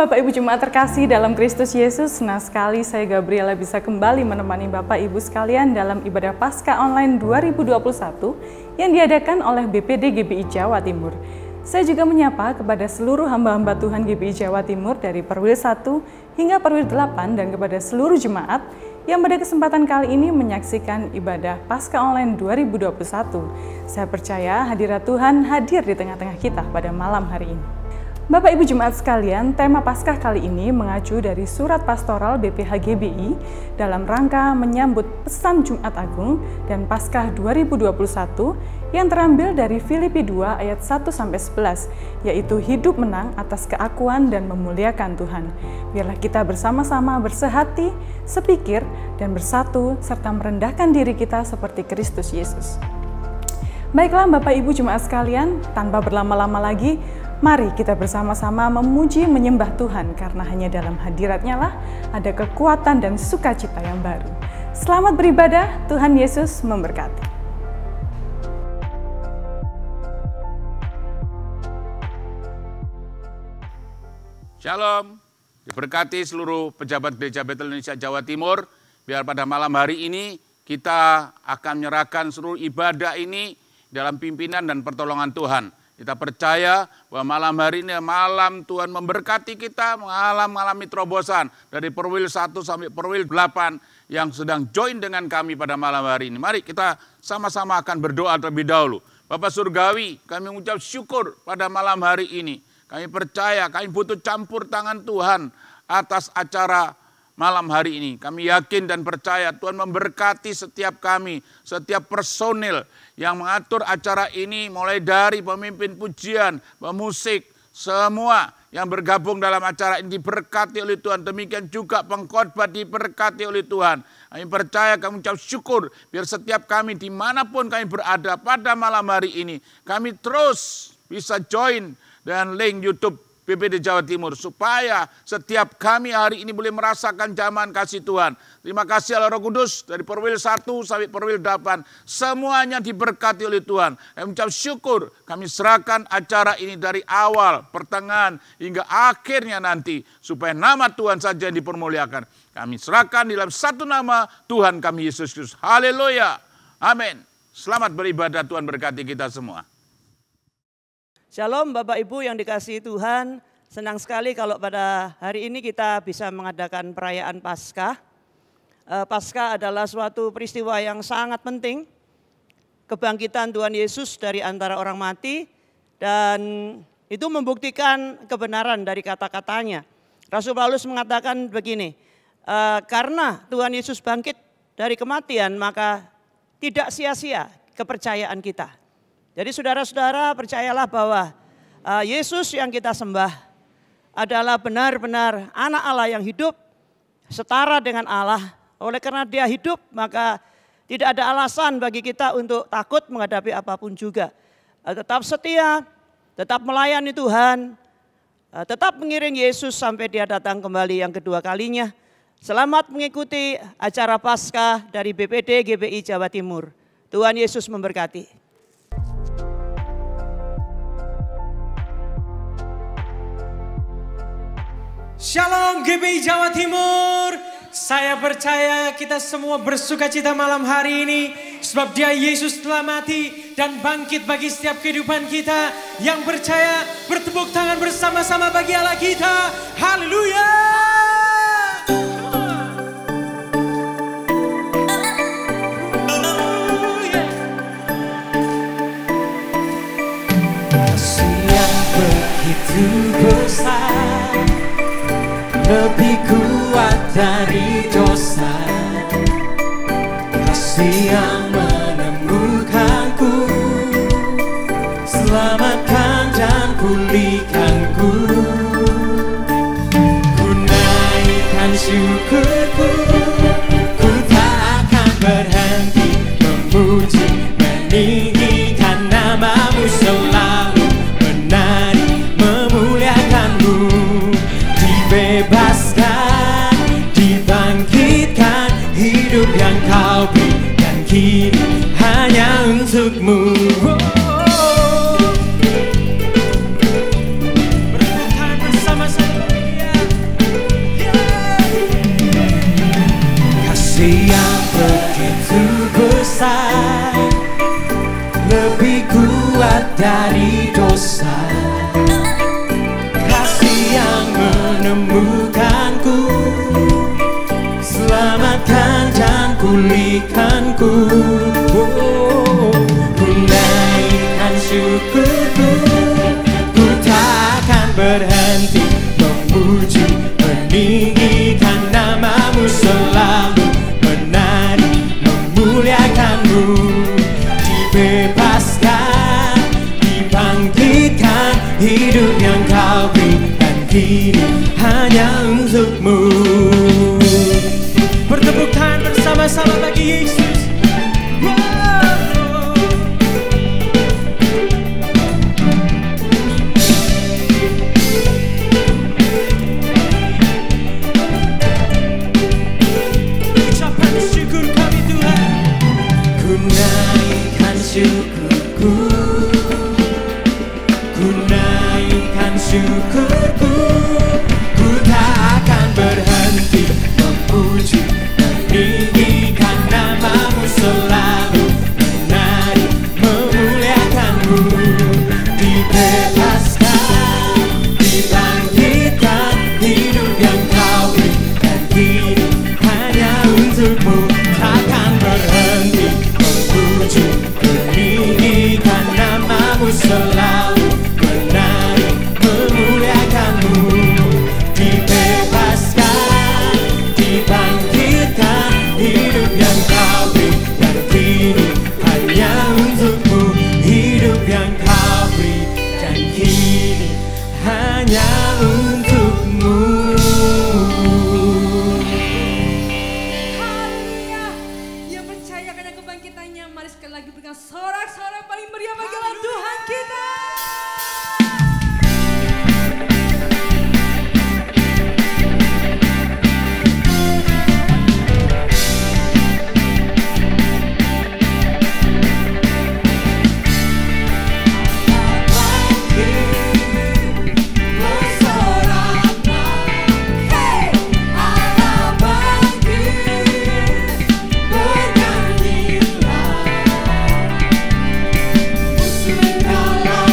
Bapak Ibu Jemaat terkasih dalam Kristus Yesus, senang sekali saya Gabriela bisa kembali menemani Bapak Ibu sekalian dalam ibadah Paskah online 2021 yang diadakan oleh BPD GBI Jawa Timur. Saya juga menyapa kepada seluruh hamba-hamba Tuhan GBI Jawa Timur dari Perwil 1 hingga Perwil 8 dan kepada seluruh jemaat yang pada kesempatan kali ini menyaksikan ibadah Paskah online 2021. Saya percaya hadirat Tuhan hadir di tengah-tengah kita pada malam hari ini. Bapak Ibu Jemaat sekalian, tema Paskah kali ini mengacu dari surat pastoral BPH GBI dalam rangka menyambut pesan Jumat Agung dan Paskah 2021 yang terambil dari Filipi 2 ayat 1-11, yaitu hidup menang atas keakuan dan memuliakan Tuhan. Biarlah kita bersama-sama bersehati, sepikir, dan bersatu serta merendahkan diri kita seperti Kristus Yesus. Baiklah Bapak Ibu Jemaat sekalian, tanpa berlama-lama lagi, mari kita bersama-sama memuji menyembah Tuhan karena hanya dalam hadirat-Nya lah ada kekuatan dan sukacita yang baru. Selamat beribadah, Tuhan Yesus memberkati. Shalom, diberkati seluruh pejabat Gereja Betel Indonesia Jawa Timur. Biar pada malam hari ini kita akan menyerahkan seluruh ibadah ini dalam pimpinan dan pertolongan Tuhan. Kita percaya bahwa malam hari ini malam Tuhan memberkati kita mengalami terobosan dari Perwil 1 sampai Perwil 8 yang sedang join dengan kami pada malam hari ini. Mari kita sama-sama akan berdoa terlebih dahulu. Bapak Surgawi, kami mengucap syukur pada malam hari ini. Kami percaya, kami butuh campur tangan Tuhan atas acara malam hari ini. Kami yakin dan percaya Tuhan memberkati setiap kami, setiap personil yang mengatur acara ini, mulai dari pemimpin pujian, pemusik, semua yang bergabung dalam acara ini diberkati oleh Tuhan. Demikian juga pengkhotbah diberkati oleh Tuhan. Kami percaya, kami ucap syukur, biar setiap kami dimanapun kami berada pada malam hari ini, kami terus bisa join dan link YouTube BPD Jawa Timur, supaya setiap kami hari ini boleh merasakan zaman kasih Tuhan. Terima kasih Allah Roh Kudus, dari Perwil 1 sampai Perwil 8, semuanya diberkati oleh Tuhan. Kami ucap syukur, kami serahkan acara ini dari awal, pertengahan, hingga akhirnya nanti, supaya nama Tuhan saja yang dipermuliakan. Kami serahkan di dalam satu nama Tuhan kami Yesus Kristus. Haleluya, amin. Selamat beribadah, Tuhan berkati kita semua. Shalom Bapak Ibu yang dikasihi Tuhan, senang sekali kalau pada hari ini kita bisa mengadakan perayaan Paskah. Paskah adalah suatu peristiwa yang sangat penting, kebangkitan Tuhan Yesus dari antara orang mati, dan itu membuktikan kebenaran dari kata-katanya. Rasul Paulus mengatakan begini, karena Tuhan Yesus bangkit dari kematian, maka tidak sia-sia kepercayaan kita. Jadi saudara-saudara percayalah bahwa Yesus yang kita sembah adalah benar-benar anak Allah yang hidup setara dengan Allah. Oleh karena dia hidup maka tidak ada alasan bagi kita untuk takut menghadapi apapun juga. Tetap setia, tetap melayani Tuhan, tetap mengiring Yesus sampai dia datang kembali yang kedua kalinya. Selamat mengikuti acara Paskah dari BPD GBI Jawa Timur. Tuhan Yesus memberkati. Shalom GBI Jawa Timur. Saya percaya kita semua bersuka cita malam hari ini, sebab dia Yesus telah mati dan bangkit bagi setiap kehidupan kita. Yang percaya bertepuk tangan bersama-sama bagi Allah kita. Haleluya. Kasih yang begitu besar, lebih kuat dari dosa, kasih yang menemukanku, selamatkan dan pulihkanku. Ku naikkan syukurku, ku tak akan berhenti memuji, meninggikan namamu selalu, menari memuliakanmu. Dibebaskan, dibangkitkan, hidup yang kau berikan kini hanya untukmu. Bertepuk tangan bersama-sama. dari dosa. Kasih yang menemukanku, selamatkan dan pulihkanku. Ku naikkan syukurku, ku takkan berhenti memuji, meninggikan namamu selalu, menari, memuliakanmu. Dibebaskan, dibangkitkan, hidup yang kau berikan kini hanya untukmu. Bertepuk tangan bersama-sama bagi Yesus. Ucapan syukur kami Tuhan. Ku naikkan syukurku, ku naikkan syukurku, ku tak akan berhenti memuji, meninggikan namamu selalu, menari, memuliakanmu. Dibebaskan, dibangkitkan, hidup yang kau berikan kini hanya untukmu. Takkan berhenti memuji, meninggikan namamu selalu, menari, memuliakanmu. Dibebaskan, dibangkitkan, hidup yang kau berikan kini hanya untukmu. Hidup yang kau berikan kini hanya untukmu. Haleluya. Yang percaya karena kebangkitannya, mari sekali lagi berikan sorak-sorak paling meriah bagi Allah Tuhan kita. Bernyanyilah, musuh kalah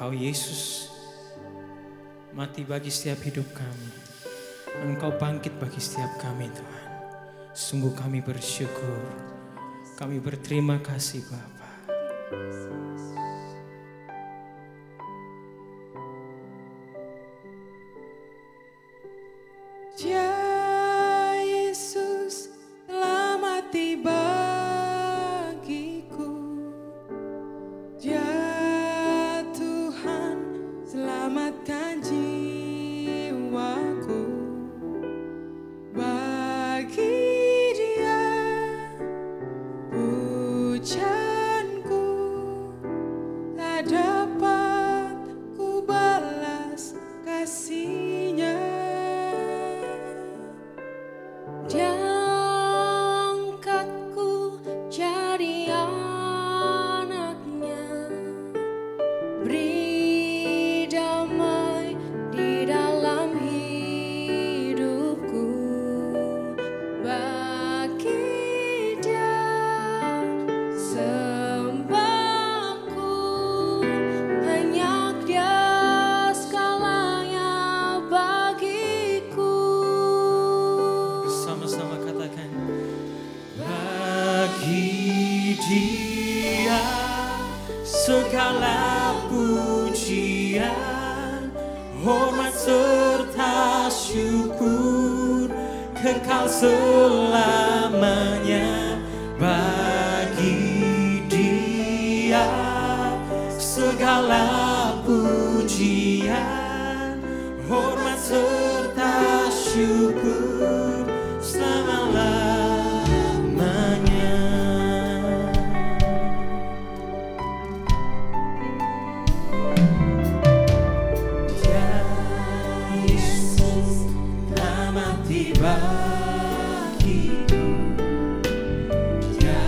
Engkau Yesus mati bagi setiap hidup kami. Engkau bangkit bagi setiap kami Tuhan. Sungguh kami bersyukur. Kami berterima kasih Bapa. Dia Yesus telah mati bagiku. Dia Tuhan selamatkan jiwaku. Bagi Dia pujianku tak dapat ku balas kasih-Nya. Dia angkatku jadi anaknya, beri damai di dalam hidupku. Bagi Dia sembahku, hanya Dia segalanya bagiku. Sama-sama katakan. Bagi Dia segala pujian, hormat serta syukur kekal selamanya. Bagi Dia segala pujian, hormat serta syukur selama-lamanya. Dia Yesus telah mati bagiku. Dia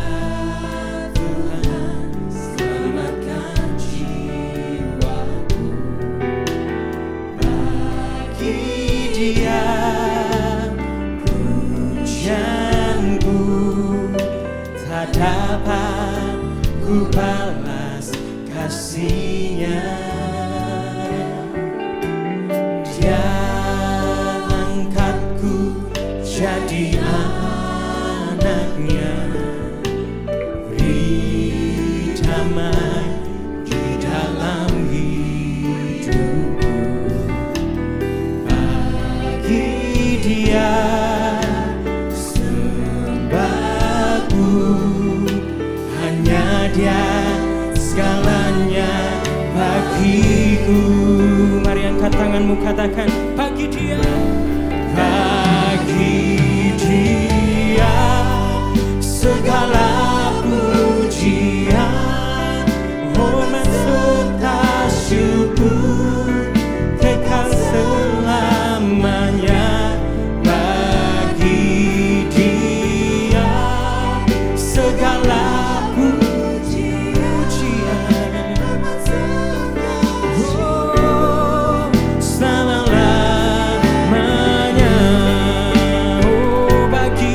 Tuhan selamatkan jiwaku. Bagi Dia pujianku tak dapat ku balas kasih-Nya. Dia angkatku jadi anaknya, beri damai di dalam hidupku. Bagi Dia sembahku, hanya Dia segalanya bagiku. Mari angkat tanganmu, katakan bagi Dia. Bagi Dia segala pujian, hormat serta syukur kekal selamanya. Bagi Dia segala pujian, oh, selama-lamanya. Oh, bagi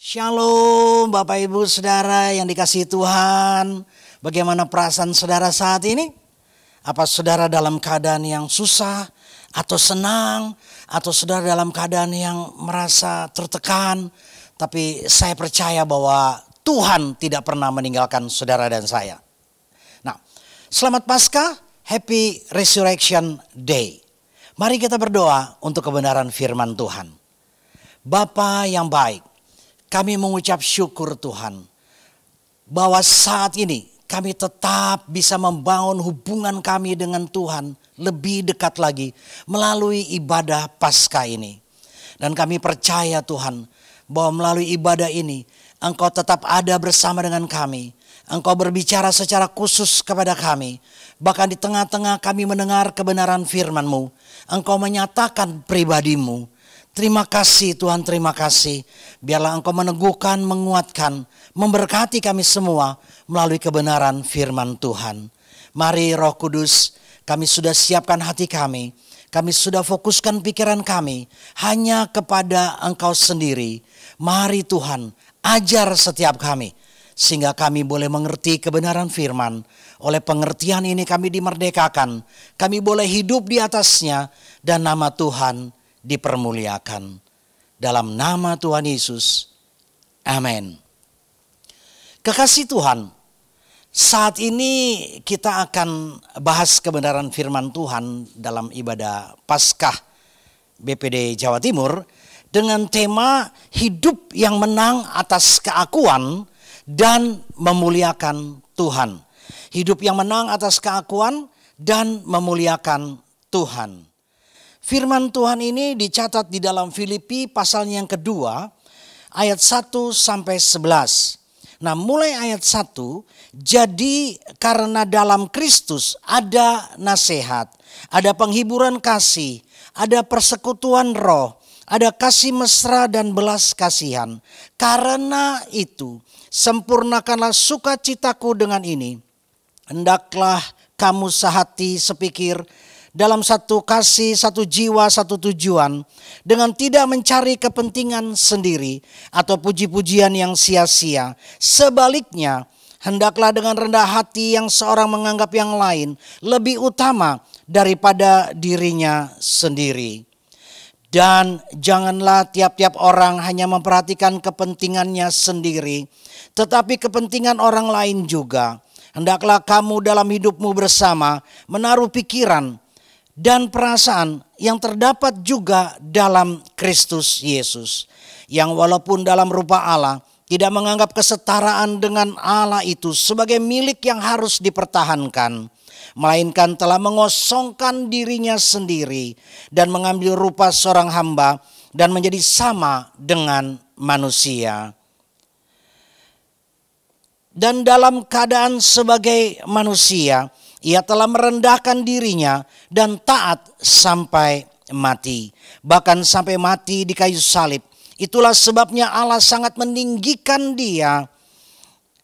Shalom Bapak Ibu Saudara yang dikasihi Tuhan. Bagaimana perasaan saudara saat ini? Apa saudara dalam keadaan yang susah atau senang? Atau saudara dalam keadaan yang merasa tertekan? Tapi saya percaya bahwa Tuhan tidak pernah meninggalkan saudara dan saya. Nah, selamat Paskah, Happy Resurrection Day. Mari kita berdoa untuk kebenaran firman Tuhan. Bapa yang baik, kami mengucap syukur Tuhan bahwa saat ini kami tetap bisa membangun hubungan kami dengan Tuhan lebih dekat lagi melalui ibadah Paskah ini. Dan kami percaya Tuhan bahwa melalui ibadah ini Engkau tetap ada bersama dengan kami. Engkau berbicara secara khusus kepada kami. Bahkan di tengah-tengah kami mendengar kebenaran firman-Mu, Engkau menyatakan pribadi-Mu. Terima kasih Tuhan, terima kasih. Biarlah Engkau meneguhkan, menguatkan, memberkati kami semua melalui kebenaran firman Tuhan. Mari Roh Kudus, kami sudah siapkan hati kami. Kami sudah fokuskan pikiran kami hanya kepada Engkau sendiri. Mari Tuhan, ajar setiap kami. Sehingga kami boleh mengerti kebenaran firman. Oleh pengertian ini kami dimerdekakan. Kami boleh hidup di atasnya dan nama Tuhan dipermuliakan. Dalam nama Tuhan Yesus. Amin. Kekasih Tuhan, saat ini kita akan bahas kebenaran firman Tuhan dalam ibadah Paskah BPD Jawa Timur dengan tema hidup yang menang atas keakuan dan memuliakan Tuhan. Hidup yang menang atas keakuan dan memuliakan Tuhan. Firman Tuhan ini dicatat di dalam Filipi pasal yang kedua ayat 1 sampai 11. Nah, mulai ayat 1, jadi karena dalam Kristus ada nasihat, ada penghiburan kasih, ada persekutuan roh, ada kasih mesra dan belas kasihan. Karena itu, sempurnakanlah sukacitaku dengan ini. Hendaklah kamu sehati sepikir, dalam satu kasih, satu jiwa, satu tujuan, dengan tidak mencari kepentingan sendiri atau puji-pujian yang sia-sia. Sebaliknya, hendaklah dengan rendah hati yang seorang menganggap yang lain lebih utama daripada dirinya sendiri. Dan janganlah tiap-tiap orang hanya memperhatikan kepentingannya sendiri, tetapi kepentingan orang lain juga. Hendaklah kamu dalam hidupmu bersama menaruh pikiran dan perasaan yang terdapat juga dalam Kristus Yesus, yang walaupun dalam rupa Allah tidak menganggap kesetaraan dengan Allah itu sebagai milik yang harus dipertahankan, melainkan telah mengosongkan dirinya sendiri dan mengambil rupa seorang hamba dan menjadi sama dengan manusia. Dan dalam keadaan sebagai manusia, ia telah merendahkan dirinya dan taat sampai mati. Bahkan sampai mati di kayu salib. Itulah sebabnya Allah sangat meninggikan dia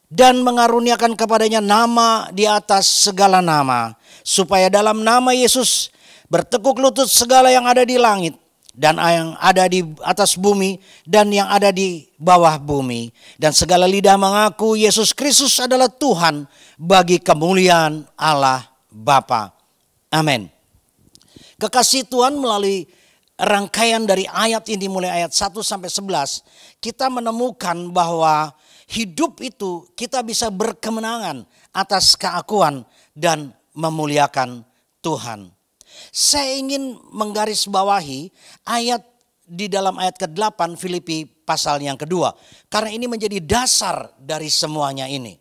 dan mengaruniakan kepadanya nama di atas segala nama. Supaya dalam nama Yesus bertekuk lutut segala yang ada di langit dan yang ada di atas bumi dan yang ada di bawah bumi. Dan segala lidah mengaku Yesus Kristus adalah Tuhan bagi kemuliaan Allah Bapa. Amin. Kekasih Tuhan, melalui rangkaian dari ayat ini mulai ayat 1 sampai 11, kita menemukan bahwa hidup itu kita bisa berkemenangan atas keakuan dan memuliakan Tuhan. Saya ingin menggarisbawahi ayat di dalam ayat ke-8 Filipi pasal yang kedua. Karena ini menjadi dasar dari semuanya ini.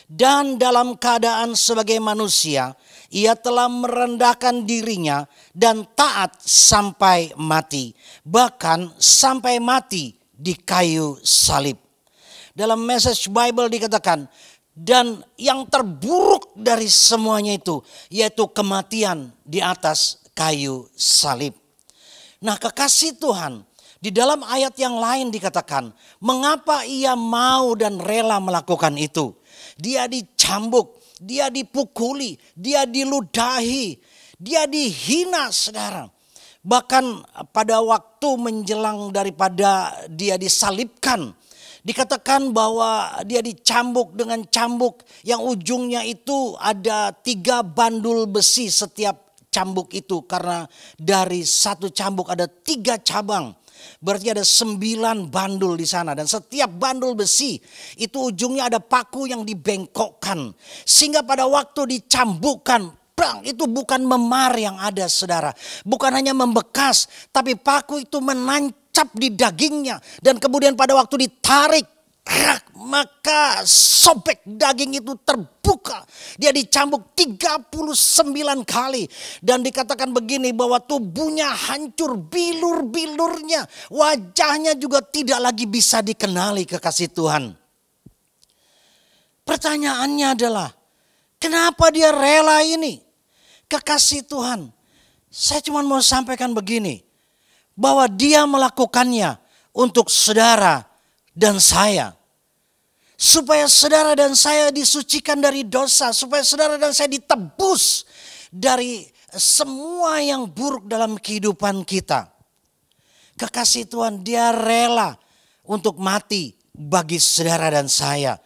Dan dalam keadaan sebagai manusia, ia telah merendahkan dirinya dan taat sampai mati. Bahkan sampai mati di kayu salib. Dalam Message Bible dikatakan, dan yang terburuk dari semuanya itu, yaitu kematian di atas kayu salib. Nah, kekasih Tuhan, di dalam ayat yang lain dikatakan, mengapa ia mau dan rela melakukan itu? Dia dicambuk, dia dipukuli, dia diludahi, dia dihina, saudara. Bahkan pada waktu menjelang daripada dia disalibkan, dikatakan bahwa dia dicambuk dengan cambuk yang ujungnya itu ada 3 bandul besi setiap cambuk itu. Karena dari satu cambuk ada 3 cabang. Berarti ada 9 bandul di sana. Dan setiap bandul besi itu ujungnya ada paku yang dibengkokkan. Sehingga pada waktu dicambukkan, itu bukan memar yang ada, saudara. Bukan hanya membekas, tapi paku itu menancap di dagingnya. Dan kemudian pada waktu ditarik, maka sobek daging itu terbuka. Dia dicambuk 39 kali. Dan dikatakan begini bahwa tubuhnya hancur, bilur-bilurnya. Wajahnya juga tidak lagi bisa dikenali, kekasih Tuhan. Pertanyaannya adalah, kenapa dia rela ini? Kekasih Tuhan, saya cuma mau sampaikan begini. Bahwa dia melakukannya untuk saudara dan saya. Supaya saudara dan saya disucikan dari dosa. Supaya saudara dan saya ditebus dari semua yang buruk dalam kehidupan kita. Kekasih Tuhan, dia rela untuk mati bagi saudara dan saya.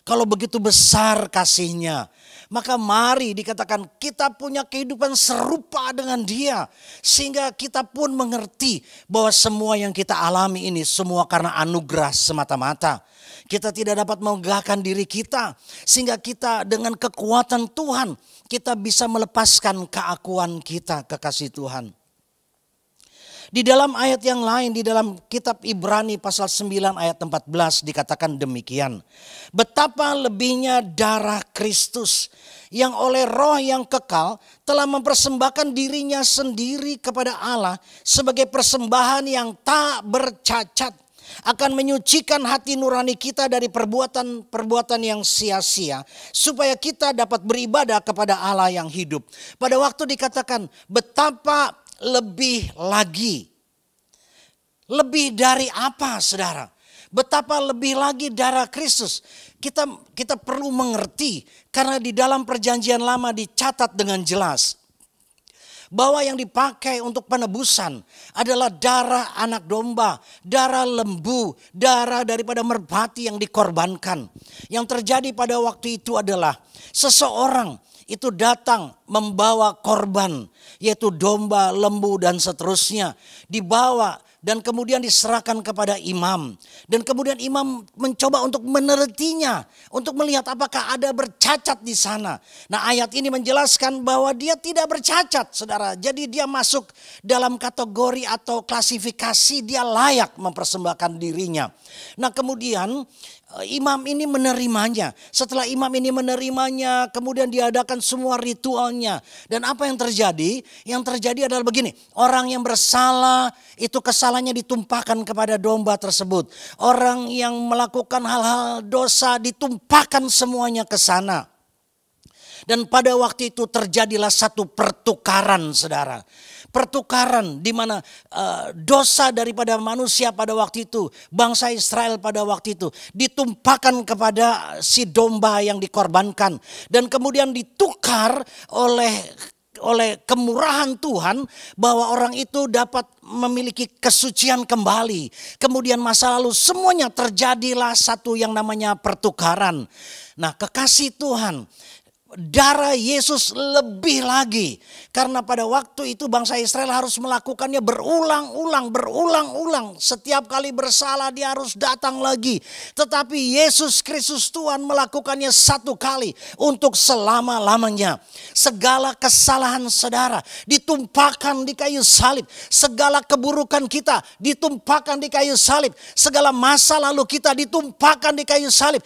Kalau begitu besar kasihnya, maka mari dikatakan kita punya kehidupan serupa dengan dia. Sehingga kita pun mengerti bahwa semua yang kita alami ini semua karena anugerah semata-mata. Kita tidak dapat menggagahkan diri kita. Sehingga kita dengan kekuatan Tuhan kita bisa melepaskan keakuan kita, kekasih Tuhan. Di dalam ayat yang lain, di dalam kitab Ibrani pasal 9 ayat 14 dikatakan demikian. Betapa lebihnya darah Kristus yang oleh roh yang kekal telah mempersembahkan dirinya sendiri kepada Allah sebagai persembahan yang tak bercacat. Akan menyucikan hati nurani kita dari perbuatan-perbuatan yang sia-sia. Supaya kita dapat beribadah kepada Allah yang hidup. Pada waktu dikatakan betapa lebih lagi. Lebih dari apa, saudara? Betapa lebih lagi darah Kristus. Kita perlu mengerti. Karena di dalam perjanjian lama dicatat dengan jelas. Bahwa yang dipakai untuk penebusan adalah darah anak domba, darah lembu, darah daripada merpati yang dikorbankan. Yang terjadi pada waktu itu adalah seseorang itu datang membawa korban, yaitu domba, lembu dan seterusnya. Dibawa dan kemudian diserahkan kepada imam. Dan kemudian imam mencoba untuk menelitinya, untuk melihat apakah ada bercacat di sana. Nah, ayat ini menjelaskan bahwa dia tidak bercacat, saudara. Jadi dia masuk dalam kategori atau klasifikasi dia layak mempersembahkan dirinya. Nah, kemudian imam ini menerimanya. Setelah imam ini menerimanya, kemudian diadakan semua ritualnya. Dan apa yang terjadi? Yang terjadi adalah begini. Orang yang bersalah itu kesalahannya ditumpahkan kepada domba tersebut. Orang yang melakukan hal-hal dosa ditumpahkan semuanya ke sana. Dan pada waktu itu terjadilah satu pertukaran, saudara. Pertukaran di mana dosa daripada manusia pada waktu itu, bangsa Israel pada waktu itu ditumpahkan kepada si domba yang dikorbankan. Dan kemudian ditukar oleh kemurahan Tuhan bahwa orang itu dapat memiliki kesucian kembali. Kemudian masa lalu semuanya terjadilah satu yang namanya pertukaran. Nah, kekasih Tuhan, darah Yesus lebih lagi. Karena pada waktu itu bangsa Israel harus melakukannya berulang-ulang. Setiap kali bersalah dia harus datang lagi. Tetapi Yesus Kristus Tuhan melakukannya satu kali untuk selama-lamanya. Segala kesalahan saudara ditumpahkan di kayu salib. Segala keburukan kita ditumpahkan di kayu salib. Segala masa lalu kita ditumpahkan di kayu salib.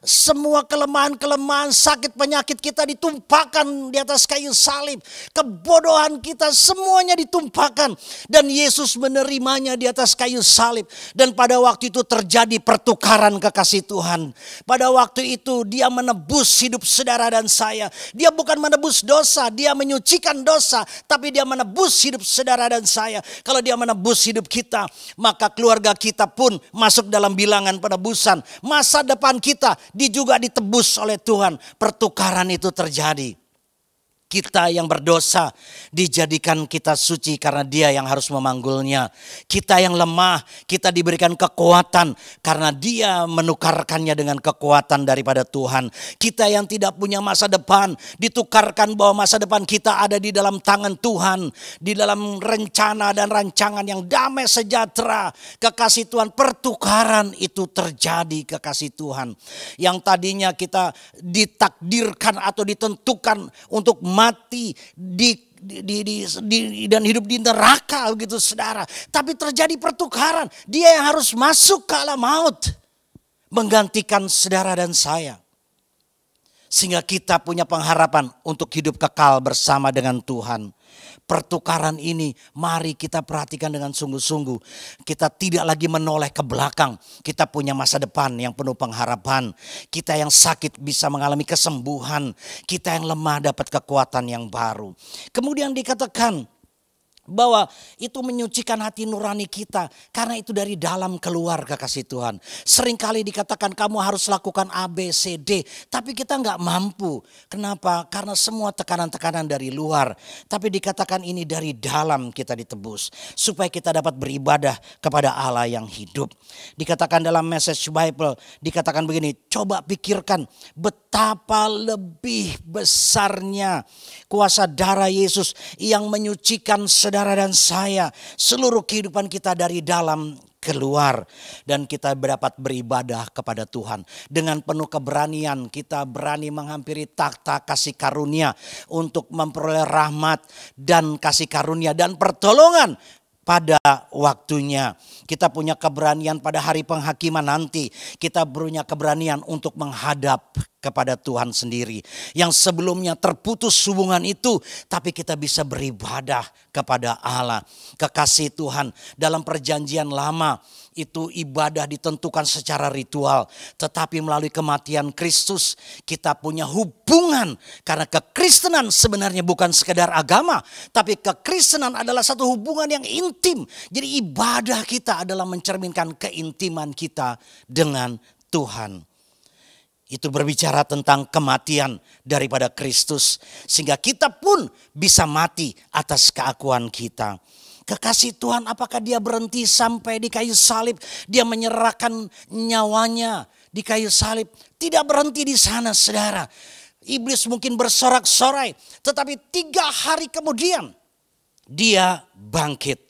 Semua kelemahan-kelemahan, sakit penyakit kita ditumpahkan di atas kayu salib. Kebodohan kita semuanya ditumpahkan. Dan Yesus menerimanya di atas kayu salib. Dan pada waktu itu terjadi pertukaran, kekasih Tuhan. Pada waktu itu dia menebus hidup saudara dan saya. Dia bukan menebus dosa, dia menyucikan dosa. Tapi dia menebus hidup saudara dan saya. Kalau dia menebus hidup kita, maka keluarga kita pun masuk dalam bilangan penebusan. Masa depan kita juga ditebus oleh Tuhan. Pertukaran itu terjadi. Kita yang berdosa dijadikan kita suci karena Dia yang harus memanggulnya. Kita yang lemah, kita diberikan kekuatan karena Dia menukarkannya dengan kekuatan daripada Tuhan. Kita yang tidak punya masa depan ditukarkan bahwa masa depan kita ada di dalam tangan Tuhan. Di dalam rencana dan rancangan yang damai sejahtera. Kekasih Tuhan, pertukaran itu terjadi, kekasih Tuhan. Yang tadinya kita ditakdirkan atau ditentukan untuk mati dan hidup di neraka begitu saudara. Tapi terjadi pertukaran. Dia yang harus masuk ke alam maut. Menggantikan saudara dan saya. Sehingga kita punya pengharapan untuk hidup kekal bersama dengan Tuhan. Pertukaran ini mari kita perhatikan dengan sungguh-sungguh. Kita tidak lagi menoleh ke belakang. Kita punya masa depan yang penuh pengharapan. Kita yang sakit bisa mengalami kesembuhan. Kita yang lemah dapat kekuatan yang baru. Kemudian dikatakan bahwa itu menyucikan hati nurani kita. Karena itu dari dalam keluar, kekasih Tuhan. Seringkali dikatakan kamu harus lakukan A, B, C, D. Tapi kita nggak mampu. Kenapa? Karena semua tekanan-tekanan dari luar. Tapi dikatakan ini dari dalam kita ditebus. Supaya kita dapat beribadah kepada Allah yang hidup. Dikatakan dalam Message Bible. Dikatakan begini, coba pikirkan betapa lebih besarnya kuasa darah Yesus yang menyucikan saudara dan saya, seluruh kehidupan kita dari dalam keluar, dan kita dapat beribadah kepada Tuhan dengan penuh keberanian. Kita berani menghampiri takhta kasih karunia untuk memperoleh rahmat dan kasih karunia dan pertolongan pada waktunya. Kita punya keberanian pada hari penghakiman nanti. Kita punya keberanian untuk menghadap kepada Tuhan sendiri. Yang sebelumnya terputus hubungan itu, tapi kita bisa beribadah kepada Allah. Kekasih Tuhan, dalam perjanjian lama itu ibadah ditentukan secara ritual. Tetapi melalui kematian Kristus kita punya hubungan. Karena kekristenan sebenarnya bukan sekedar agama, tapi kekristenan adalah satu hubungan yang intim. Jadi ibadah kita adalah mencerminkan keintiman kita dengan Tuhan. Itu berbicara tentang kematian daripada Kristus. Sehingga kita pun bisa mati atas keakuan kita. Kekasih Tuhan, apakah dia berhenti sampai di kayu salib? Dia menyerahkan nyawanya di kayu salib. Tidak berhenti di sana, saudara. Iblis mungkin bersorak-sorai. Tetapi 3 hari kemudian dia bangkit.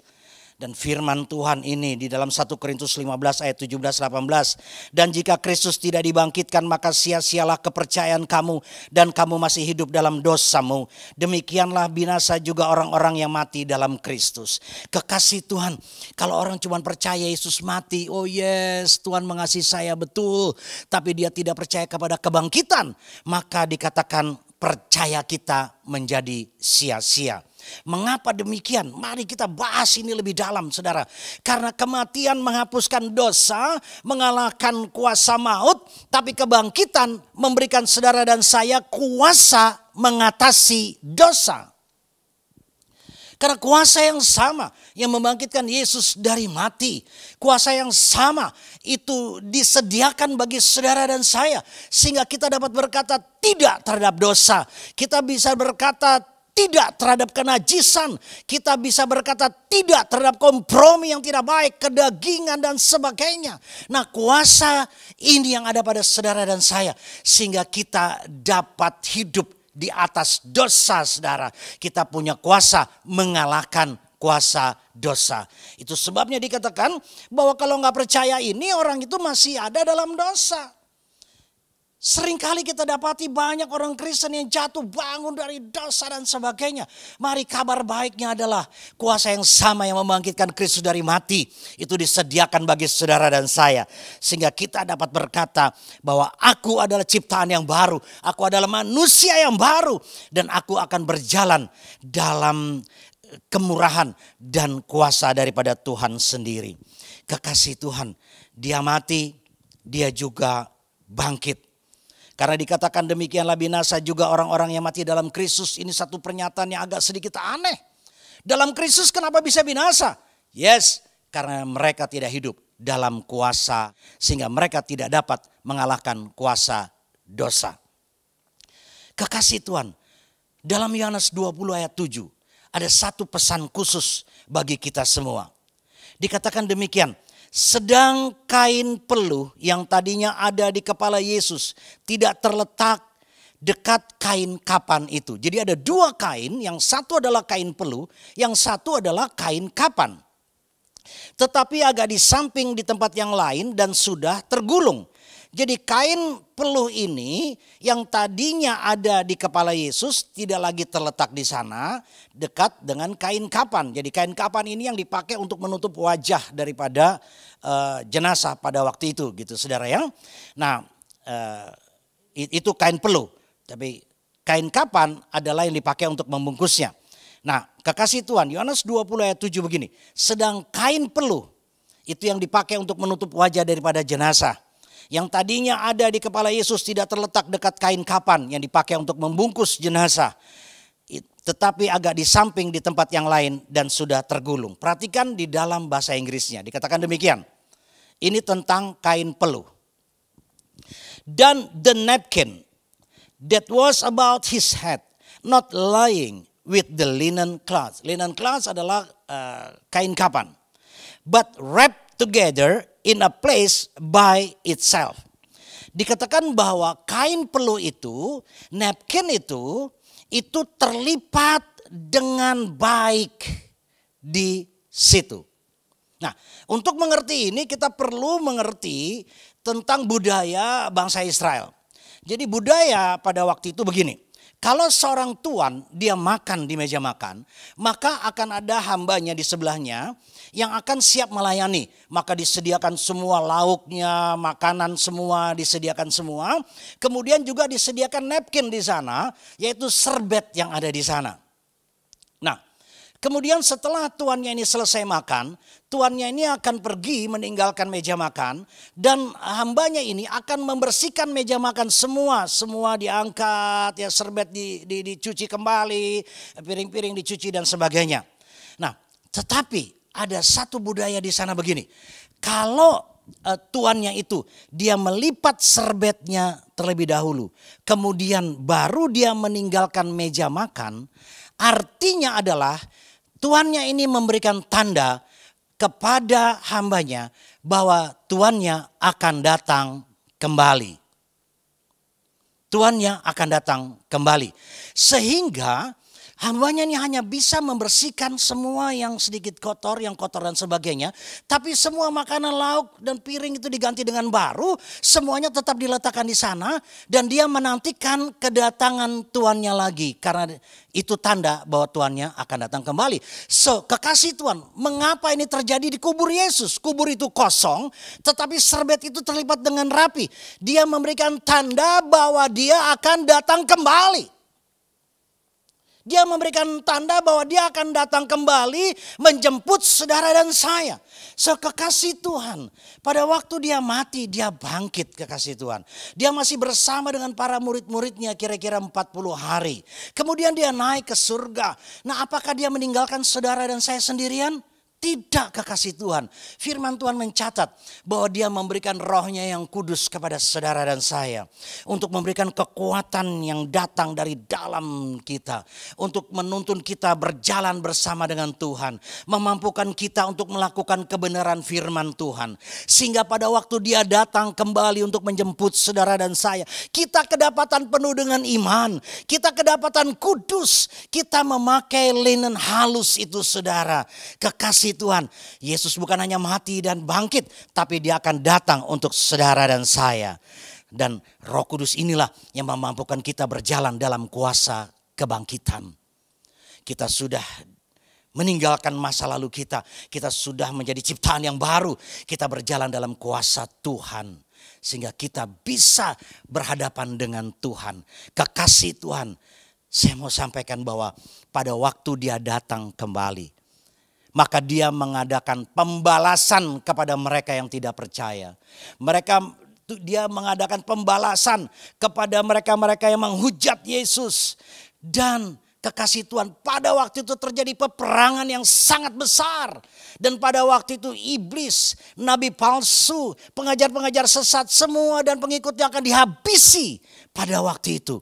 Dan firman Tuhan ini di dalam 1 Korintus 15 ayat 17-18. Dan jika Kristus tidak dibangkitkan maka sia-sialah kepercayaan kamu. Dan kamu masih hidup dalam dosamu. Demikianlah binasa juga orang-orang yang mati dalam Kristus. Kekasih Tuhan, kalau orang cuma percaya Yesus mati. Oh yes, Tuhan mengasihi saya betul. Tapi dia tidak percaya kepada kebangkitan. Maka dikatakan percaya kita menjadi sia-sia. Mengapa demikian? Mari kita bahas ini lebih dalam, saudara. Karena kematian menghapuskan dosa, mengalahkan kuasa maut. Tapi kebangkitan memberikan saudara dan saya kuasa mengatasi dosa. Karena kuasa yang sama yang membangkitkan Yesus dari mati. Kuasa yang sama itu disediakan bagi saudara dan saya. Sehingga kita dapat berkata tidak terhadap dosa. Kita bisa berkata tidak terhadap kenajisan. Kita bisa berkata tidak terhadap kompromi yang tidak baik, kedagingan dan sebagainya. Nah, kuasa ini yang ada pada saudara dan saya. Sehingga kita dapat hidup di atas dosa, saudara. Kita punya kuasa mengalahkan kuasa dosa. Itu sebabnya dikatakan bahwa kalau nggak percaya ini, orang itu masih ada dalam dosa. Seringkali kita dapati banyak orang Kristen yang jatuh bangun dari dosa dan sebagainya. Mari kabar baiknya adalah kuasa yang sama yang membangkitkan Kristus dari mati. Itu disediakan bagi saudara dan saya. Sehingga kita dapat berkata bahwa aku adalah ciptaan yang baru. Aku adalah manusia yang baru. Dan aku akan berjalan dalam kemurahan dan kuasa daripada Tuhan sendiri. Kekasih Tuhan, dia mati, dia juga bangkit. Karena dikatakan demikianlah binasa juga orang-orang yang mati dalam Kristus. Ini satu pernyataan yang agak sedikit aneh. Dalam Kristus kenapa bisa binasa? Yes, karena mereka tidak hidup dalam kuasa. Sehingga mereka tidak dapat mengalahkan kuasa dosa. Kekasih Tuhan, dalam Yohanes 20 ayat 7 ada satu pesan khusus bagi kita semua. Dikatakan demikian, sedang kain peluh yang tadinya ada di kepala Yesus tidak terletak dekat kain kapan itu. Jadi ada dua kain, yang satu adalah kain peluh, yang satu adalah kain kapan. Tetapi agak di samping di tempat yang lain dan sudah tergulung. Jadi kain peluh ini yang tadinya ada di kepala Yesus tidak lagi terletak di sana dekat dengan kain kapan. Jadi kain kapan ini yang dipakai untuk menutup wajah daripada jenazah pada waktu itu gitu saudara ya. Nah itu kain peluh. Tapi kain kapan adalah yang dipakai untuk membungkusnya. Nah kekasih Tuhan, Yohanes 20 ayat 7 begini. Sedang kain peluh itu yang dipakai untuk menutup wajah daripada jenazah. Yang tadinya ada di kepala Yesus tidak terletak dekat kain kapan yang dipakai untuk membungkus jenazah. Tetapi agak di samping di tempat yang lain dan sudah tergulung. Perhatikan di dalam bahasa Inggrisnya. Dikatakan demikian. Ini tentang kain peluh. Dan the napkin that was about his head, not lying with the linen cloth. Linen cloth adalah kain kapan. But wrapped together in a place by itself. Dikatakan bahwa kain peluh itu, napkin itu terlipat dengan baik di situ. Nah, untuk mengerti ini kita perlu mengerti tentang budaya bangsa Israel. Jadi budaya pada waktu itu begini. Kalau seorang tuan dia makan di meja makan, maka akan ada hambanya di sebelahnya yang akan siap melayani. Maka disediakan semua lauknya, makanan semua disediakan semua. Kemudian juga disediakan napkin di sana, yaitu serbet yang ada di sana. Nah, kemudian setelah tuannya ini selesai makan, tuannya ini akan pergi meninggalkan meja makan dan hambanya ini akan membersihkan meja makan semua diangkat, ya serbet dicuci kembali, piring-piring dicuci dan sebagainya. Nah, tetapi ada satu budaya di sana begini. Kalau tuannya itu dia melipat serbetnya terlebih dahulu, kemudian baru dia meninggalkan meja makan, artinya adalah tuannya ini memberikan tanda kepada hambanya bahwa tuannya akan datang kembali. Tuannya akan datang kembali. Sehingga hambanya ini hanya bisa membersihkan semua yang sedikit kotor, yang kotor dan sebagainya. Tapi semua makanan, lauk dan piring itu diganti dengan baru. Semuanya tetap diletakkan di sana. Dan dia menantikan kedatangan tuannya lagi. Karena itu tanda bahwa tuannya akan datang kembali. So, kekasih Tuhan, mengapa ini terjadi di kubur Yesus? Kubur itu kosong, tetapi serbet itu terlipat dengan rapi. Dia memberikan tanda bahwa dia akan datang kembali. Dia memberikan tanda bahwa dia akan datang kembali menjemput saudara dan saya. So, kekasih Tuhan, pada waktu dia mati, dia bangkit kekasih Tuhan. Dia masih bersama dengan para murid-muridnya kira-kira 40 hari. Kemudian dia naik ke surga. Nah, apakah dia meninggalkan saudara dan saya sendirian? Tidak kekasih Tuhan. Firman Tuhan mencatat bahwa dia memberikan rohnya yang kudus kepada saudara dan saya. Untuk memberikan kekuatan yang datang dari dalam kita. Untuk menuntun kita berjalan bersama dengan Tuhan. Memampukan kita untuk melakukan kebenaran firman Tuhan. Sehingga pada waktu dia datang kembali untuk menjemput saudara dan saya. Kita kedapatan penuh dengan iman. Kita kedapatan kudus. Kita memakai linen halus itu saudara. Kekasih Tuhan, Yesus bukan hanya mati dan bangkit, tapi dia akan datang untuk saudara dan saya. Dan Roh Kudus inilah yang memampukan kita berjalan dalam kuasa kebangkitan. Kita sudah meninggalkan masa lalu kita. Kita sudah menjadi ciptaan yang baru. Kita berjalan dalam kuasa Tuhan. Sehingga kita bisa berhadapan dengan Tuhan. Kekasih Tuhan, saya mau sampaikan bahwa pada waktu dia datang kembali, maka dia mengadakan pembalasan kepada mereka yang tidak percaya. Dia mengadakan pembalasan kepada mereka-mereka yang menghujat Yesus. Dan kekasih Tuhan, pada waktu itu terjadi peperangan yang sangat besar. Dan pada waktu itu iblis, nabi palsu, pengajar-pengajar sesat semua dan pengikutnya akan dihabisi pada waktu itu.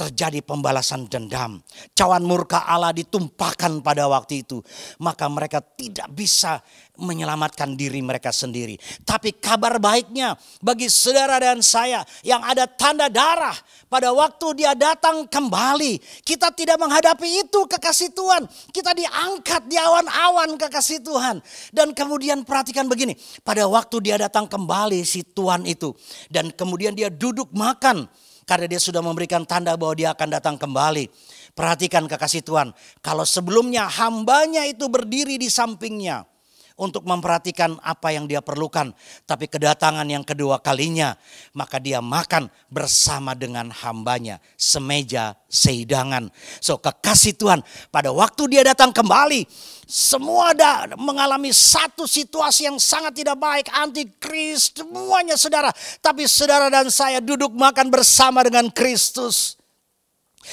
terjadi pembalasan dendam. Cawan murka Allah ditumpahkan pada waktu itu. Maka mereka tidak bisa menyelamatkan diri mereka sendiri. Tapi kabar baiknya bagi saudara dan saya yang ada tanda darah, pada waktu dia datang kembali, kita tidak menghadapi itu, kekasih Tuhan. Kita diangkat di awan-awan, kekasih Tuhan. Dan kemudian perhatikan begini, pada waktu dia datang kembali si Tuhan itu, dan kemudian dia duduk makan, karena dia sudah memberikan tanda bahwa dia akan datang kembali. Perhatikan kekasih Tuhan, kalau sebelumnya hambanya itu berdiri di sampingnya untuk memperhatikan apa yang dia perlukan. Tapi kedatangan yang kedua kalinya, maka dia makan bersama dengan hambanya, semeja sehidangan. So kekasih Tuhan, pada waktu dia datang kembali, semua ada mengalami satu situasi yang sangat tidak baik, antikris, semuanya saudara. Tapi saudara dan saya duduk makan bersama dengan Kristus,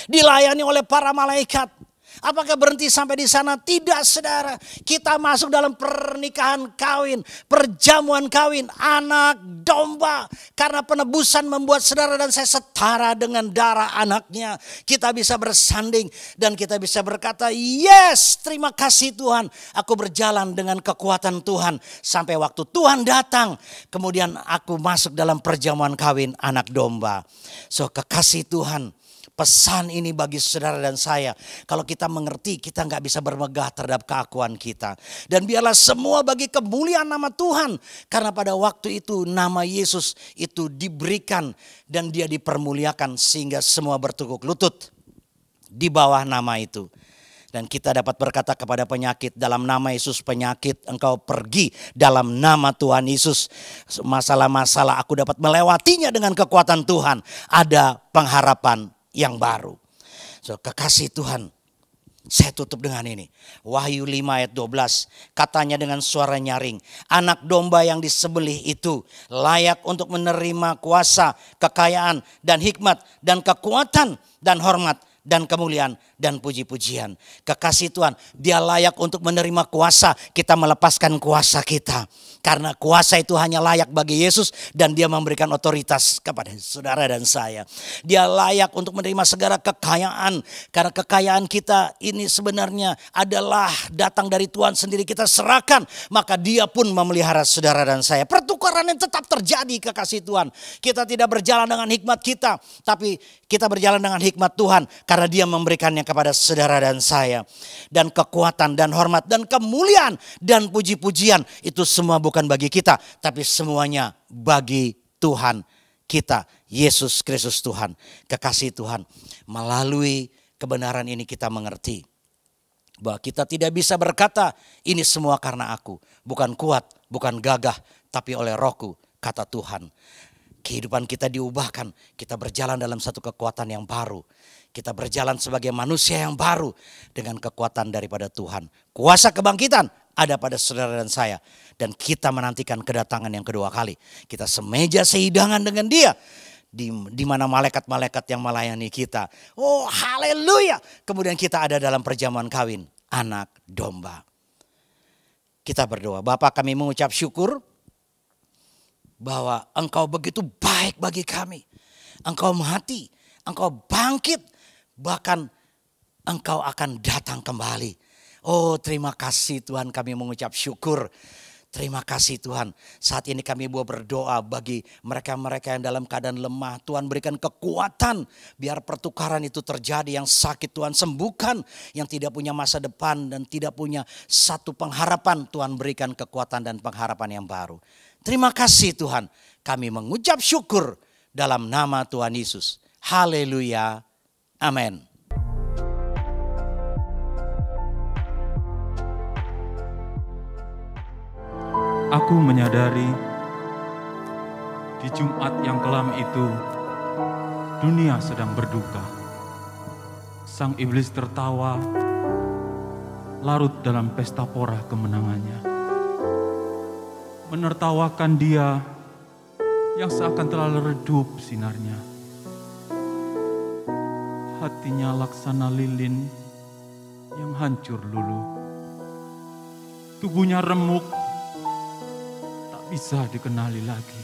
dilayani oleh para malaikat. Apakah berhenti sampai di sana? Tidak saudara. Kita masuk dalam pernikahan kawin, perjamuan kawin, anak domba. Karena penebusan membuat saudara dan saya setara dengan darah anaknya. Kita bisa bersanding dan kita bisa berkata, yes, terima kasih Tuhan. Aku berjalan dengan kekuatan Tuhan sampai waktu Tuhan datang. Kemudian aku masuk dalam perjamuan kawin anak domba. So kekasih Tuhan, pesan ini bagi saudara dan saya. Kalau kita mengerti, kita nggak bisa bermegah terhadap keakuan kita. Dan biarlah semua bagi kemuliaan nama Tuhan. Karena pada waktu itu nama Yesus itu diberikan dan dia dipermuliakan sehingga semua bertekuk lutut di bawah nama itu. Dan kita dapat berkata kepada penyakit, dalam nama Yesus penyakit engkau pergi, dalam nama Tuhan Yesus masalah-masalah aku dapat melewatinya dengan kekuatan Tuhan. Ada pengharapan yang baru. So, kekasih Tuhan, saya tutup dengan ini. Wahyu 5 ayat 12, katanya dengan suara nyaring, anak domba yang disembelih itu layak untuk menerima kuasa, kekayaan dan hikmat dan kekuatan dan hormat dan kemuliaan dan puji-pujian. Kekasih Tuhan, dia layak untuk menerima kuasa. Kita melepaskan kuasa kita. Karena kuasa itu hanya layak bagi Yesus dan dia memberikan otoritas kepada saudara dan saya. Dia layak untuk menerima segala kekayaan. Karena kekayaan kita ini sebenarnya adalah datang dari Tuhan sendiri, kita serahkan. Maka dia pun memelihara saudara dan saya. Pertukaran yang tetap terjadi kekasih Tuhan. Kita tidak berjalan dengan hikmat kita, tapi kita berjalan dengan hikmat Tuhan. Karena dia memberikannya kepada saudara dan saya. Dan kekuatan dan hormat dan kemuliaan dan puji-pujian itu semua bukan bagi kita, tapi semuanya bagi Tuhan kita, Yesus Kristus Tuhan. Kekasih Tuhan, melalui kebenaran ini kita mengerti bahwa kita tidak bisa berkata ini semua karena aku, bukan kuat, bukan gagah, tapi oleh Rohku, kata Tuhan. Kehidupan kita diubahkan, kita berjalan dalam satu kekuatan yang baru. Kita berjalan sebagai manusia yang baru dengan kekuatan daripada Tuhan. Kuasa kebangkitan ada pada saudara dan saya. Dan kita menantikan kedatangan yang kedua kali. Kita semeja sehidangan dengan dia. Di mana malaikat-malaikat yang melayani kita. Oh haleluya. Kemudian kita ada dalam perjamuan kawin anak domba. Kita berdoa. Bapa, kami mengucap syukur bahwa Engkau begitu baik bagi kami. Engkau mati, Engkau bangkit. Bahkan Engkau akan datang kembali. Oh terima kasih Tuhan, kami mengucap syukur. Terima kasih Tuhan. Saat ini kami berdoa bagi mereka-mereka yang dalam keadaan lemah. Tuhan berikan kekuatan biar pertukaran itu terjadi. Yang sakit Tuhan sembuhkan. Yang tidak punya masa depan dan tidak punya satu pengharapan. Tuhan berikan kekuatan dan pengharapan yang baru. Terima kasih Tuhan. Kami mengucap syukur dalam nama Tuhan Yesus. Haleluya. Amin. Aku menyadari di Jumat yang kelam itu dunia sedang berduka. Sang iblis tertawa, larut dalam pesta pora kemenangannya. Menertawakan dia yang seakan telah redup sinarnya. Hatinya laksana lilin yang hancur luluh. Tubuhnya remuk, tak bisa dikenali lagi.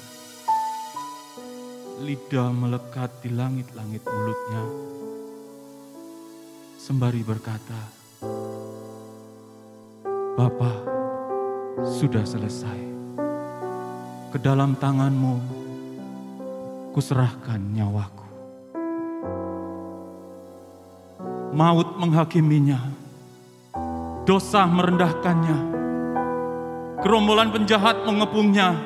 Lidah melekat di langit-langit mulutnya. sembari berkata, Bapa, sudah selesai. Ke dalam tangan-Mu kuserahkan nyawaku. Maut menghakiminya, dosa merendahkannya, gerombolan penjahat mengepungnya,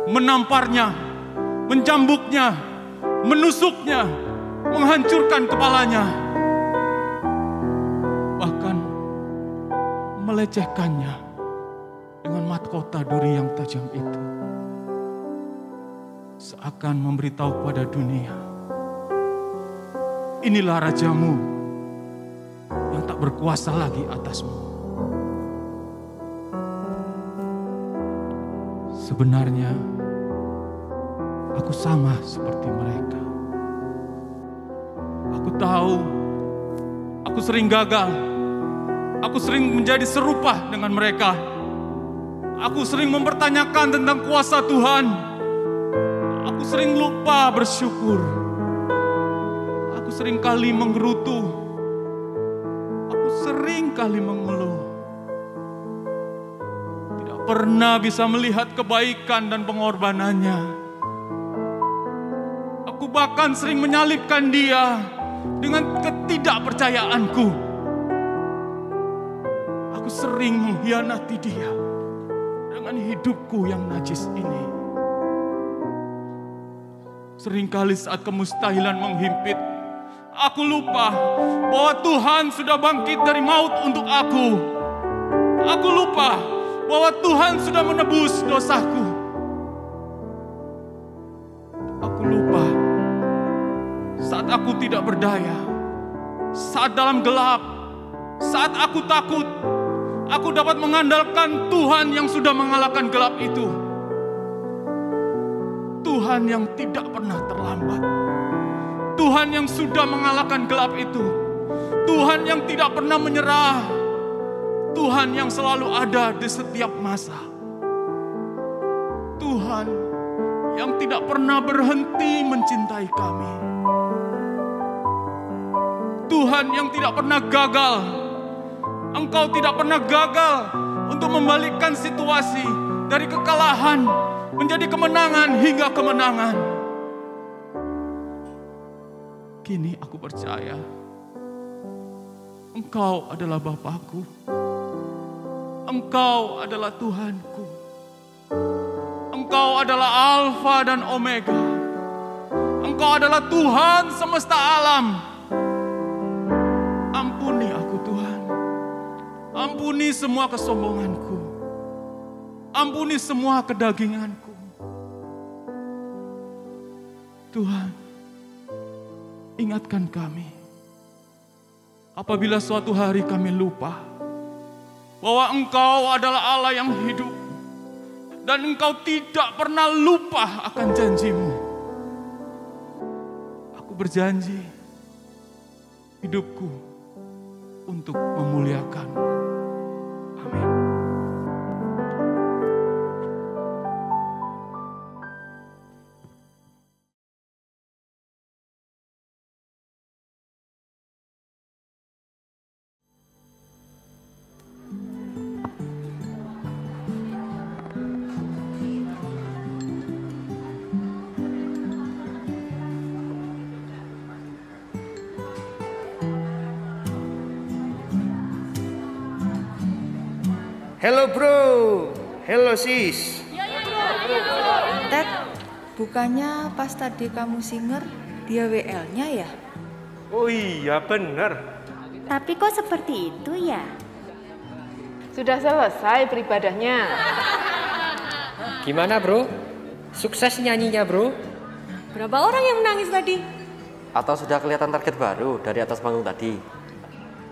menamparnya, mencambuknya, menusuknya, menghancurkan kepalanya, bahkan melecehkannya dengan mahkota duri yang tajam itu. Seakan memberitahu pada dunia, inilah rajamu yang tak berkuasa lagi atasmu. Sebenarnya aku sama seperti mereka. Aku tahu aku sering gagal. Aku sering menjadi serupa dengan mereka. Aku sering mempertanyakan tentang kuasa Tuhan. Aku sering lupa bersyukur. Aku sering kali menggerutu. Aku sering kali mengeluh. Tidak pernah bisa melihat kebaikan dan pengorbanannya. Aku bahkan sering menyalibkan dia dengan ketidakpercayaanku. Aku sering mengkhianati dia dengan hidupku yang najis ini. Seringkali saat kemustahilan menghimpit, aku lupa bahwa Tuhan sudah bangkit dari maut untuk aku. Aku lupa bahwa Tuhan sudah menebus dosaku. Aku lupa saat aku tidak berdaya, saat dalam gelap, saat aku takut, aku dapat mengandalkan Tuhan yang sudah mengalahkan gelap itu. Tuhan yang tidak pernah terlambat. Tuhan yang sudah mengalahkan gelap itu. Tuhan yang tidak pernah menyerah. Tuhan yang selalu ada di setiap masa. Tuhan yang tidak pernah berhenti mencintai kami. Tuhan yang tidak pernah gagal. Engkau tidak pernah gagal untuk membalikkan situasi dari kekalahan menjadi kemenangan hingga kemenangan. Kini aku percaya Engkau adalah Bapakku. Engkau adalah Tuhanku. Engkau adalah Alfa dan Omega. Engkau adalah Tuhan semesta alam. Ampuni aku Tuhan. Ampuni semua kesombonganku. Ampuni semua kedaginganku. Tuhan, ingatkan kami. Apabila suatu hari kami lupa bahwa Engkau adalah Allah yang hidup dan Engkau tidak pernah lupa akan janji-Mu. Aku berjanji hidupku untuk memuliakan-Mu. Amin. Hello bro, hello sis. Ted, bukannya pas tadi kamu singer, dia WL-nya ya? Oh iya bener. Tapi kok seperti itu ya? Sudah selesai beribadahnya. Gimana bro? Sukses nyanyinya bro? Berapa orang yang menangis tadi? Atau sudah kelihatan target baru dari atas panggung tadi?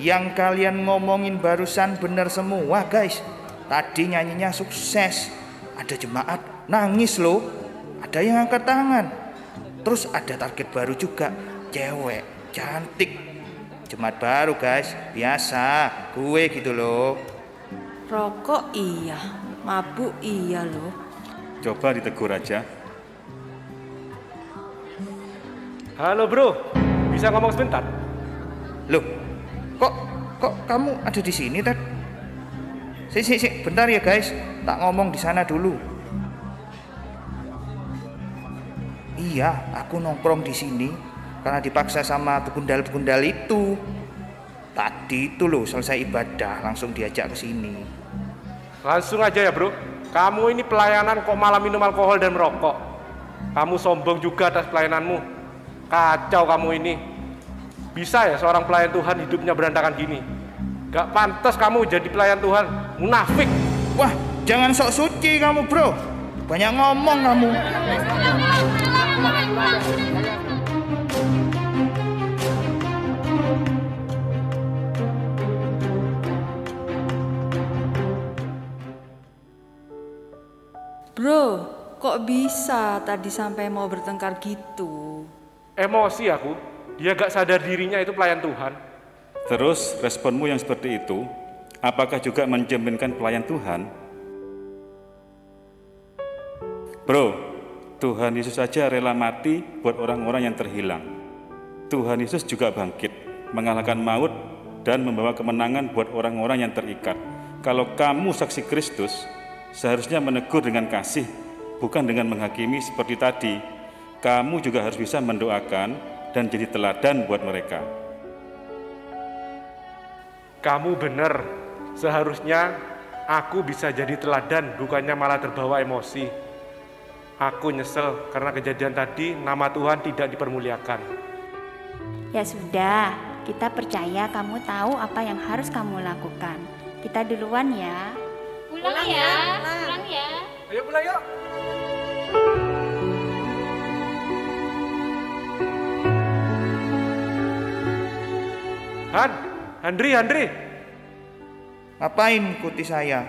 Yang kalian ngomongin barusan bener semua guys. Tadi nyanyinya sukses. Ada jemaat nangis loh. Ada yang angkat tangan. Terus ada target baru juga. Cewek cantik. Jemaat baru guys. Biasa gue gitu loh. Rokok iya, mabuk iya loh. Coba ditegur aja. Halo bro, bisa ngomong sebentar? Loh, Kok kamu ada di sini, Ted? Sik, bentar ya guys, tak ngomong di sana dulu. Iya, aku nongkrong di sini karena dipaksa sama begundal-begundal itu. Tadi itu loh selesai ibadah langsung diajak ke sini. Langsung aja ya bro, kamu ini pelayanan kok malah minum alkohol dan merokok. Kamu sombong juga atas pelayananmu. Kacau kamu ini. Bisa ya seorang pelayan Tuhan hidupnya berantakan gini? Gak pantas kamu jadi pelayan Tuhan, munafik. Wah, jangan sok suci kamu bro, banyak ngomong kamu. Bro, kok bisa tadi sampai mau bertengkar gitu? Emosi aku, dia gak sadar dirinya itu pelayan Tuhan. Terus responmu yang seperti itu, apakah juga mencerminkan pelayan Tuhan? Bro, Tuhan Yesus saja rela mati buat orang-orang yang terhilang. Tuhan Yesus juga bangkit, mengalahkan maut dan membawa kemenangan buat orang-orang yang terikat. Kalau kamu saksi Kristus, seharusnya menegur dengan kasih, bukan dengan menghakimi seperti tadi. Kamu juga harus bisa mendoakan dan jadi teladan buat mereka. Kamu benar, seharusnya aku bisa jadi teladan, bukannya malah terbawa emosi. Aku nyesel karena kejadian tadi nama Tuhan tidak dipermuliakan. Ya sudah, kita percaya kamu tahu apa yang harus kamu lakukan. Kita duluan ya. Pulang ya. Ayo pulang yuk. Handri. Ngapain ikuti saya?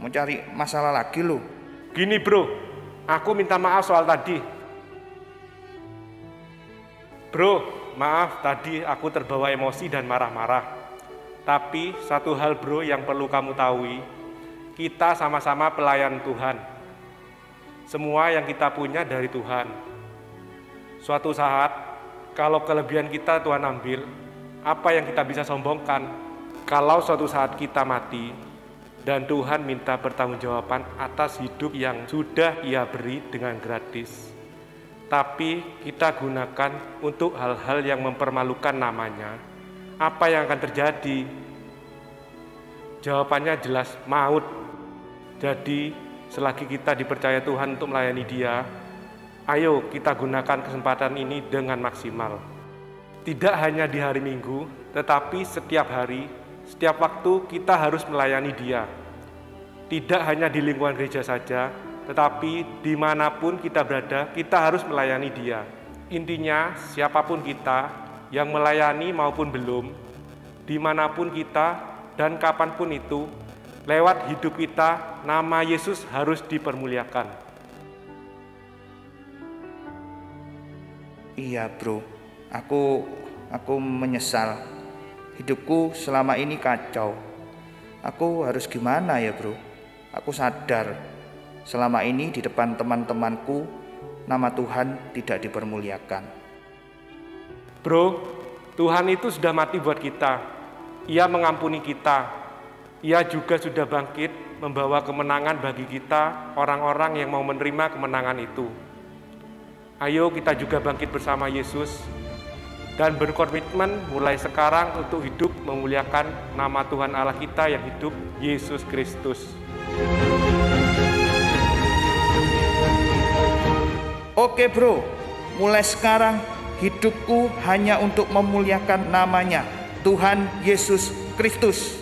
Mau cari masalah lagi lo? Gini bro, aku minta maaf soal tadi. Bro, maaf tadi aku terbawa emosi dan marah-marah. Tapi satu hal bro yang perlu kamu tahu, kita sama-sama pelayan Tuhan. Semua yang kita punya dari Tuhan. Suatu saat, kalau kelebihan kita Tuhan ambil, apa yang kita bisa sombongkan? Kalau suatu saat kita mati, dan Tuhan minta pertanggungjawaban atas hidup yang sudah Ia beri dengan gratis. Tapi kita gunakan untuk hal-hal yang mempermalukan namanya. Apa yang akan terjadi? Jawabannya jelas, maut. Jadi, selagi kita dipercaya Tuhan untuk melayani Dia, ayo kita gunakan kesempatan ini dengan maksimal. Tidak hanya di hari Minggu, tetapi setiap hari, setiap waktu kita harus melayani Dia. Tidak hanya di lingkungan gereja saja, tetapi dimanapun kita berada, kita harus melayani Dia. Intinya, siapapun kita, yang melayani maupun belum, dimanapun kita dan kapanpun itu, lewat hidup kita, nama Yesus harus dipermuliakan. Iya bro, aku menyesal. Hidupku selama ini kacau. Aku harus gimana ya bro? Aku sadar selama ini di depan teman-temanku, nama Tuhan tidak dipermuliakan. Bro, Tuhan itu sudah mati buat kita. Ia mengampuni kita. Ia juga sudah bangkit membawa kemenangan bagi kita, orang-orang yang mau menerima kemenangan itu. Ayo kita juga bangkit bersama Yesus dan berkomitmen mulai sekarang untuk hidup memuliakan nama Tuhan Allah kita yang hidup, Yesus Kristus. Oke bro, mulai sekarang hidupku hanya untuk memuliakan namanya, Tuhan Yesus Kristus.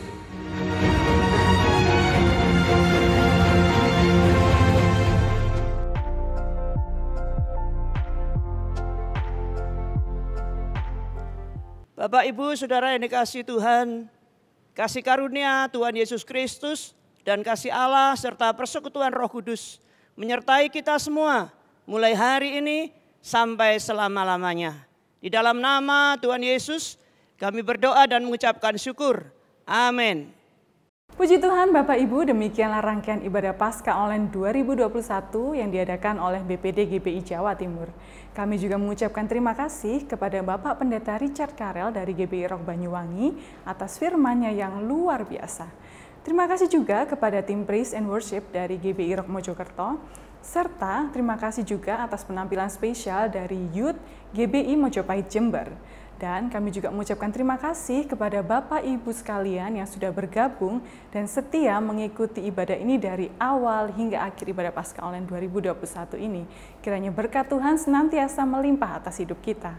Bapak, Ibu, Saudara yang dikasihi Tuhan, kasih karunia Tuhan Yesus Kristus dan kasih Allah serta persekutuan Roh Kudus menyertai kita semua mulai hari ini sampai selama-lamanya. Di dalam nama Tuhan Yesus kami berdoa dan mengucapkan syukur. Amin. Puji Tuhan Bapak Ibu, demikianlah rangkaian ibadah Paskah Online 2021 yang diadakan oleh BPD GBI Jawa Timur. Kami juga mengucapkan terima kasih kepada Bapak Pendeta Richard Karel dari GBI Rock Banyuwangi atas firman-Nya yang luar biasa. Terima kasih juga kepada tim Praise and Worship dari GBI Rock Mojokerto, serta terima kasih juga atas penampilan spesial dari Youth GBI Mojopahit Jember. Dan kami juga mengucapkan terima kasih kepada Bapak Ibu sekalian yang sudah bergabung dan setia mengikuti ibadah ini dari awal hingga akhir ibadah Paskah Online 2021 ini. Kiranya berkat Tuhan senantiasa melimpah atas hidup kita.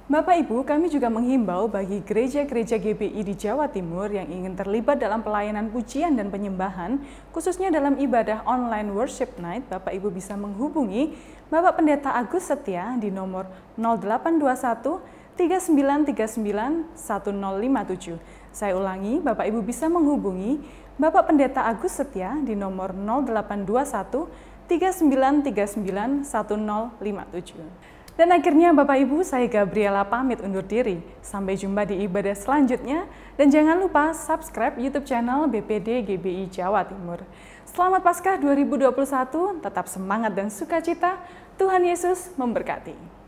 Bapak Ibu, kami juga menghimbau bagi gereja-gereja GBI di Jawa Timur yang ingin terlibat dalam pelayanan pujian dan penyembahan, khususnya dalam ibadah online worship night, Bapak Ibu bisa menghubungi Bapak Pendeta Agus Setia di nomor 0821 3939 1057. Saya ulangi, Bapak Ibu bisa menghubungi Bapak Pendeta Agus Setia di nomor 0821 3939 1057. Dan akhirnya Bapak Ibu, saya Gabriela pamit undur diri. Sampai jumpa di ibadah selanjutnya dan jangan lupa subscribe YouTube channel BPD GBI Jawa Timur. Selamat Paskah 2021, tetap semangat dan sukacita. Tuhan Yesus memberkati.